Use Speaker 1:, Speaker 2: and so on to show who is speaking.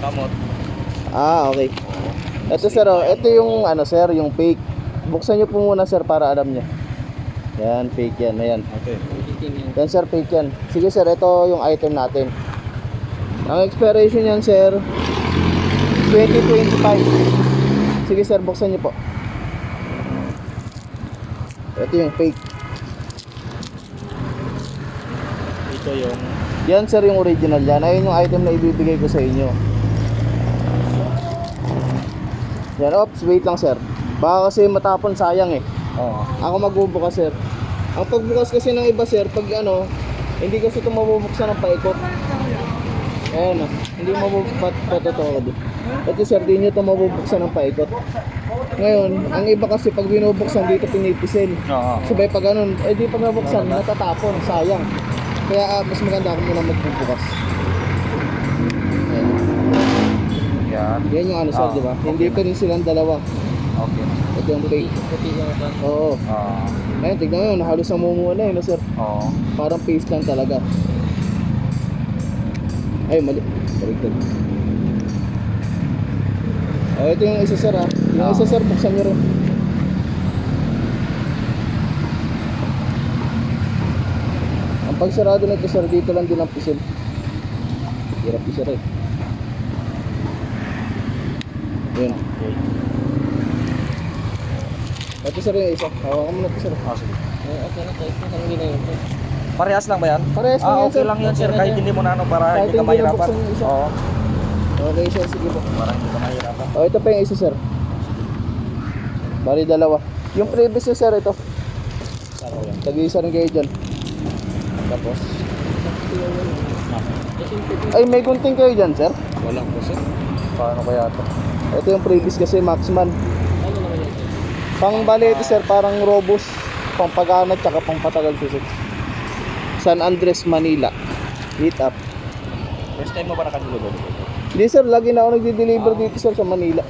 Speaker 1: Kamot.
Speaker 2: Ah, okay. Ito sir, oh, ito yung ano sir, yung fake. Buksan nyo po muna sir para alam nyo. Yan, fake yan. Ayan.
Speaker 1: Okay.
Speaker 2: Yan sir, fake yan. Sige sir, ito yung item natin. Ang expiration yan sir, 2025. Sige sir, buksan nyo po. Ito yung fake.
Speaker 1: Ito yung
Speaker 2: Yan sir yung original yan. Ayun yung item na ibibigay ko sa inyo. Yan, ops, wait lang sir. Baka kasi matapon, sayang eh. Ako magbubukas sir. Ang pagbukas kasi ng iba sir, pag ano, hindi kasi ito mabubuksan ng paikot. Ayan o, hindi mabubuksan patotoo. Ito sir, di nyo ito mabubuksan ng paikot. Ngayon, ang iba kasi pag binubuksan dito pinipisil. Sabay pag ganun, eh di pag nabuksan, natatapon, sayang. Kaya mas maganda ako muna magbubukas. Ayan.
Speaker 1: yan.
Speaker 2: Yan yung ano sir, di ba? Hindi pa rin silang dalawa.
Speaker 1: Okay.
Speaker 2: Ito yung fake. Oo. Ayun, tignan nyo, halos namumuha na yun, no, sir.
Speaker 1: Oo.
Speaker 2: Parang paste lang talaga. Ay, mali. Baligtad. Oh, ito yung isa sir, ah. Yung isa sir, buksan nyo rin. Ang pagsarado nito sir, dito lang din ang pisil. Hirap isa rin. Yun.
Speaker 1: Okay.
Speaker 2: Ito sir yung isa. Hawakan mo na ito sir.
Speaker 1: Sige.
Speaker 2: Okay na, kahit na hindi na yun.
Speaker 1: Parehas lang ba yan?
Speaker 2: Parehas lang yan,
Speaker 1: okay
Speaker 2: sir.
Speaker 1: lang yan sir, kahit hindi mo na ano para
Speaker 2: Kahit
Speaker 1: hindi ka
Speaker 2: hindi
Speaker 1: mahirapan.
Speaker 2: nabuksan yung isa.
Speaker 1: Oo.
Speaker 2: Okay sir, sige po.
Speaker 1: Para hindi ka mahirapan.
Speaker 2: Oh, ito pa yung isa sir. Bali dalawa. Yung previous na sir, ito. Tag-isa rin kayo dyan. Tapos ay, may gunting kayo dyan sir?
Speaker 1: Wala po sir. Paano kaya ito?
Speaker 2: Ito yung previous kasi Maxman. Pang bali ito sir, parang robust. Pang pag-anat tsaka pang patagal sir. San Andres, Manila. Meet up.
Speaker 1: First time mo ba nakadeliver?
Speaker 2: Hindi sir, lagi na ako nagde-deliver dito sir sa Manila.